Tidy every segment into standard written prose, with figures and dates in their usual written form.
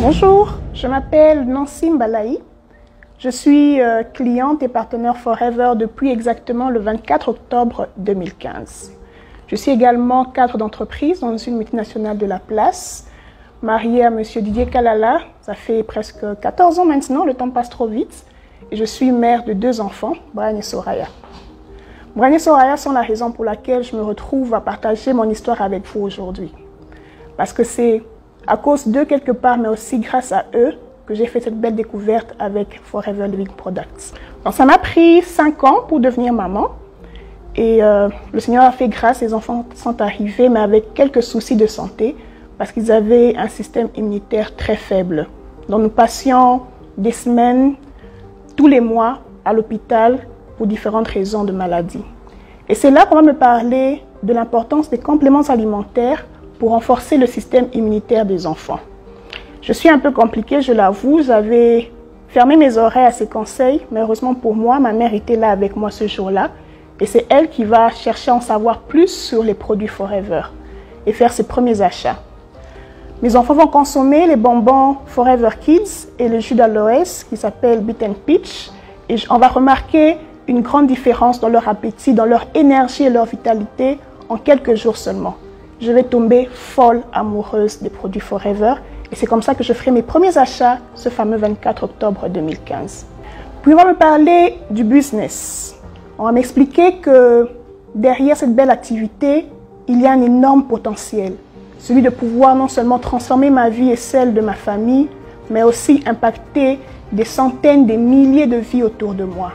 Bonjour, je m'appelle Nancy Mbalaï. Je suis cliente et partenaire Forever depuis exactement le 24 octobre 2015. Je suis également cadre d'entreprise dans une multinationale de la place, mariée à M. Didier Kalala. Ça fait presque 14 ans maintenant, le temps passe trop vite. Et je suis mère de 2 enfants, Brian et Soraya. Brian et Soraya sont la raison pour laquelle je me retrouve à partager mon histoire avec vous aujourd'hui. Parce que c'est à cause d'eux quelque part, mais aussi grâce à eux, que j'ai fait cette belle découverte avec Forever Living Products. Donc ça m'a pris 5 ans pour devenir maman. Et le Seigneur a fait grâce, les enfants sont arrivés, mais avec quelques soucis de santé, parce qu'ils avaient un système immunitaire très faible. Donc nous passions des semaines, tous les mois, à l'hôpital pour différentes raisons de maladie. Et c'est là qu'on va me parler de l'importance des compléments alimentaires pour renforcer le système immunitaire des enfants. Je suis un peu compliquée, je l'avoue, j'avais fermé mes oreilles à ces conseils, mais heureusement pour moi, ma mère était là avec moi ce jour-là, et c'est elle qui va chercher à en savoir plus sur les produits Forever et faire ses premiers achats. Mes enfants vont consommer les bonbons Forever Kids et le jus d'aloès qui s'appelle Beet and Peach, et on va remarquer une grande différence dans leur appétit, dans leur énergie et leur vitalité en quelques jours seulement. Je vais tomber folle amoureuse des produits Forever et c'est comme ça que je ferai mes premiers achats ce fameux 24 octobre 2015. Puis on va me parler du business. On va m'expliquer que derrière cette belle activité, il y a un énorme potentiel. Celui de pouvoir non seulement transformer ma vie et celle de ma famille, mais aussi impacter des centaines, des milliers de vies autour de moi.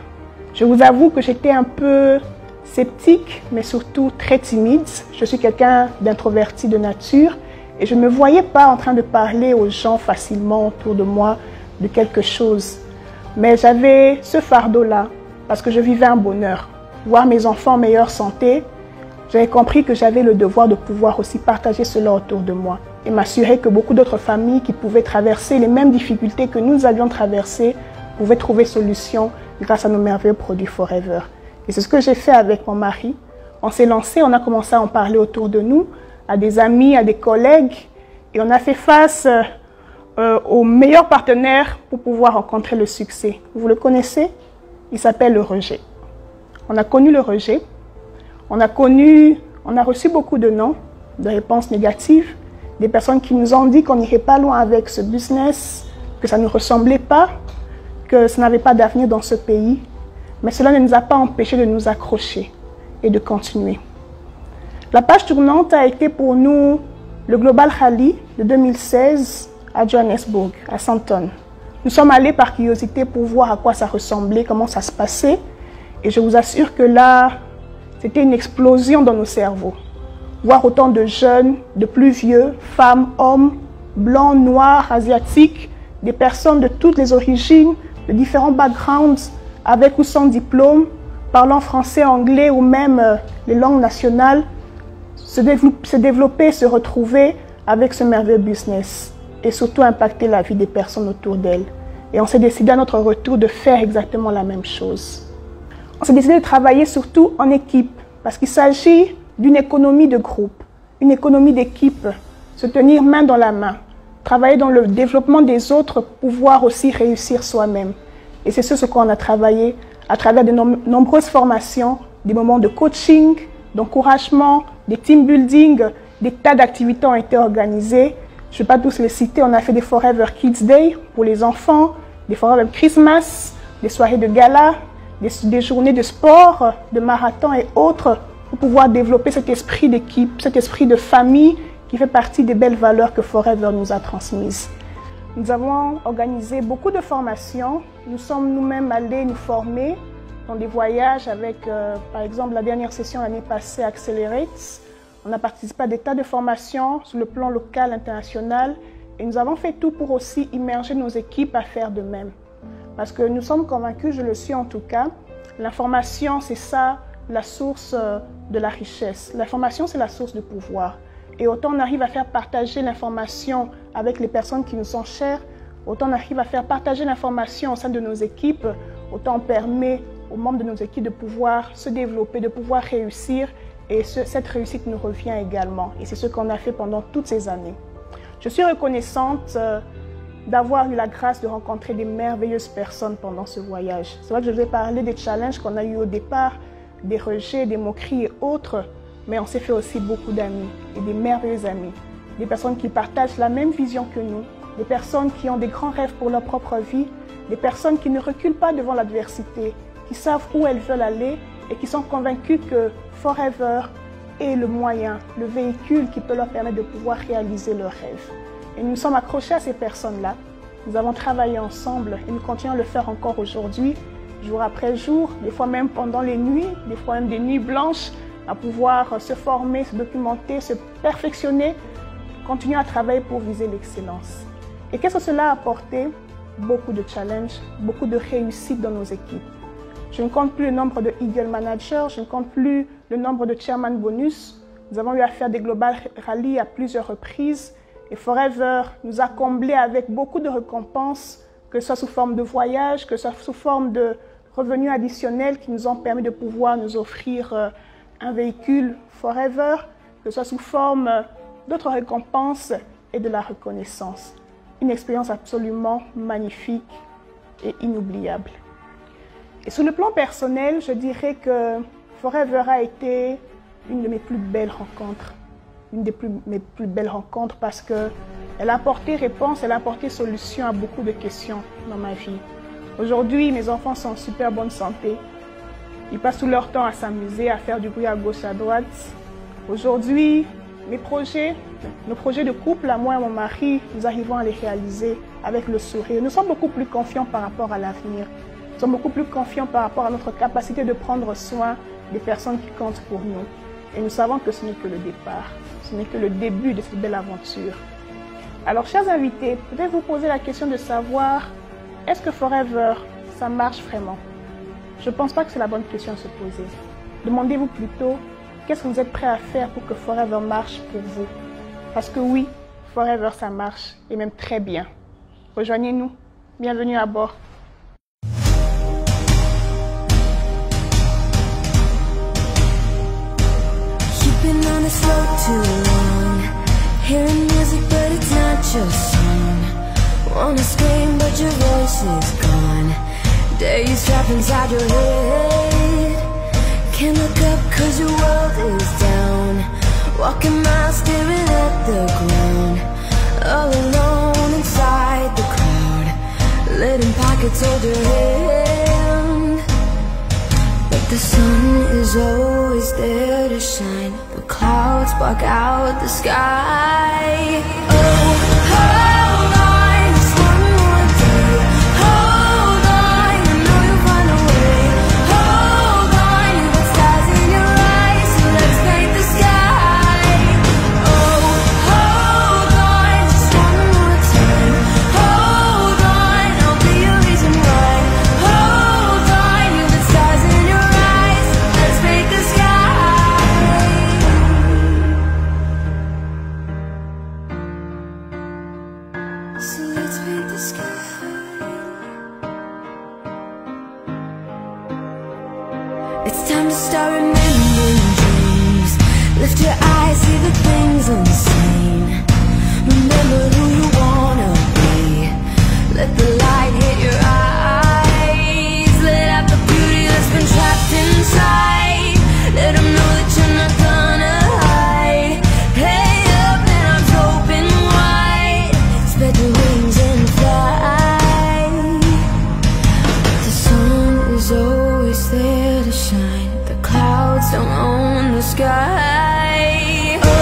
Je vous avoue que j'étais un peu sceptique, mais surtout très timide. Je suis quelqu'un d'introverti de nature et je ne me voyais pas en train de parler aux gens facilement autour de moi de quelque chose. Mais j'avais ce fardeau-là parce que je vivais un bonheur. Voir mes enfants en meilleure santé, j'avais compris que j'avais le devoir de pouvoir aussi partager cela autour de moi et m'assurer que beaucoup d'autres familles qui pouvaient traverser les mêmes difficultés que nous avions traversées pouvaient trouver solution grâce à nos merveilleux produits Forever. Et c'est ce que j'ai fait avec mon mari. On s'est lancé, on a commencé à en parler autour de nous, à des amis, à des collègues, et on a fait face aux meilleurs partenaires pour pouvoir rencontrer le succès. Vous le connaissez? Il s'appelle le rejet. On a connu le rejet, on a reçu beaucoup de noms, de réponses négatives, des personnes qui nous ont dit qu'on n'irait pas loin avec ce business, que ça ne ressemblait pas, que ça n'avait pas d'avenir dans ce pays. Mais cela ne nous a pas empêchés de nous accrocher et de continuer. La page tournante a été pour nous le Global Rally de 2016 à Johannesburg, à Sandton. Nous sommes allés par curiosité pour voir à quoi ça ressemblait, comment ça se passait. Et je vous assure que là, c'était une explosion dans nos cerveaux. Voir autant de jeunes, de plus vieux, femmes, hommes, blancs, noirs, asiatiques, des personnes de toutes les origines, de différents backgrounds, avec ou sans diplôme, parlant français, anglais ou même les langues nationales, se développer, se retrouver avec ce merveilleux business et surtout impacter la vie des personnes autour d'elles. Et on s'est décidé à notre retour de faire exactement la même chose. On s'est décidé de travailler surtout en équipe parce qu'il s'agit d'une économie de groupe, une économie d'équipe, se tenir main dans la main, travailler dans le développement des autres pour pouvoir aussi réussir soi-même. Et c'est ce qu'on a travaillé à travers de nombreuses formations, des moments de coaching, d'encouragement, des team building, des tas d'activités ont été organisées. Je ne vais pas tous les citer, on a fait des Forever Kids Day pour les enfants, des Forever Christmas, des soirées de gala, des journées de sport, de marathon et autres pour pouvoir développer cet esprit d'équipe, cet esprit de famille qui fait partie des belles valeurs que Forever nous a transmises. Nous avons organisé beaucoup de formations. Nous sommes nous-mêmes allés nous former dans des voyages avec, par exemple, la dernière session l'année passée, Accelerate. On a participé à des tas de formations sur le plan local, international. Et nous avons fait tout pour aussi immerger nos équipes à faire de même. Parce que nous sommes convaincus, je le suis en tout cas, l'information, c'est ça, la source de la richesse. L'information, c'est la source de pouvoir. Et autant on arrive à faire partager l'information avec les personnes qui nous sont chères, autant on arrive à faire partager l'information au sein de nos équipes, autant on permet aux membres de nos équipes de pouvoir se développer, de pouvoir réussir Et cette réussite nous revient également. Et c'est ce qu'on a fait pendant toutes ces années. Je suis reconnaissante d'avoir eu la grâce de rencontrer des merveilleuses personnes pendant ce voyage. C'est vrai que je vous ai parlé des challenges qu'on a eu au départ, des rejets, des moqueries et autres, mais on s'est fait aussi beaucoup d'amis et des merveilleux amis. Des personnes qui partagent la même vision que nous, des personnes qui ont des grands rêves pour leur propre vie, des personnes qui ne reculent pas devant l'adversité, qui savent où elles veulent aller et qui sont convaincus que Forever est le moyen, le véhicule qui peut leur permettre de pouvoir réaliser leurs rêves. Et nous sommes accrochés à ces personnes-là. Nous avons travaillé ensemble et nous continuons à le faire encore aujourd'hui, jour après jour, des fois même pendant les nuits, des fois même des nuits blanches, à pouvoir se former, se documenter, se perfectionner, continuer à travailler pour viser l'excellence. Et qu'est-ce que cela a apporté? Beaucoup de challenges, beaucoup de réussites dans nos équipes. Je ne compte plus le nombre de Eagle Managers, je ne compte plus le nombre de Chairman Bonus. Nous avons eu à faire des Global Rally à plusieurs reprises. Et Forever nous a comblés avec beaucoup de récompenses, que ce soit sous forme de voyage, que ce soit sous forme de revenus additionnels qui nous ont permis de pouvoir nous offrir un véhicule Forever, que ce soit sous forme d'autres récompenses et de la reconnaissance. Une expérience absolument magnifique et inoubliable. Et sur le plan personnel, je dirais que Forever a été une de mes plus belles rencontres. Mes plus belles rencontres parce qu'elle a apporté réponse, elle a apporté solution à beaucoup de questions dans ma vie. Aujourd'hui, mes enfants sont en super bonne santé. Ils passent tout leur temps à s'amuser, à faire du bruit à gauche, à droite. Aujourd'hui, nos projets de couple, à moi et mon mari, nous arrivons à les réaliser avec le sourire. Nous sommes beaucoup plus confiants par rapport à l'avenir. Nous sommes beaucoup plus confiants par rapport à notre capacité de prendre soin des personnes qui comptent pour nous. Et nous savons que ce n'est que le départ, ce n'est que le début de cette belle aventure. Alors, chers invités, peut-être vous poser la question de savoir, est-ce que Forever, ça marche vraiment? Je ne pense pas que c'est la bonne question à se poser. Demandez-vous plutôt, qu'est-ce que vous êtes prêts à faire pour que Forever marche pour vous? Parce que oui, Forever, ça marche, et même très bien. Rejoignez-nous. Bienvenue à bord. Been on this road too long, hearing music but it's not your song. Wanna scream but your voice is gone. Dare you strap inside your head? Can't look up cause your world is down. Walking miles staring at the ground, all alone inside the crowd, letting pockets hold your hand. But the sun is always there to shine, the clouds block out the sky. Oh, hold on, just one more day. Hold on, I know you'll find a way. Hold on, you got stars in your eyes, so let's paint the sky. Oh, hold on, just one more time. Hold on, I'll be your reason why. Hold on, you got stars in your eyes, let's paint the sky. So let's paint the sky. It's time to start remembering dreams. Lift your eyes, see the things unseen. Remember who you wanna be. Let the light hit your eyes. Let out the beauty that's been trapped inside. Let them know that you're not gonna hide. Hey up and arms open wide. Spread your wings and fly. The sun is always there to shine. The clouds don't own the sky. Oh,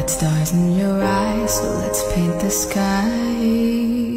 got stars in your eyes, so let's paint the sky.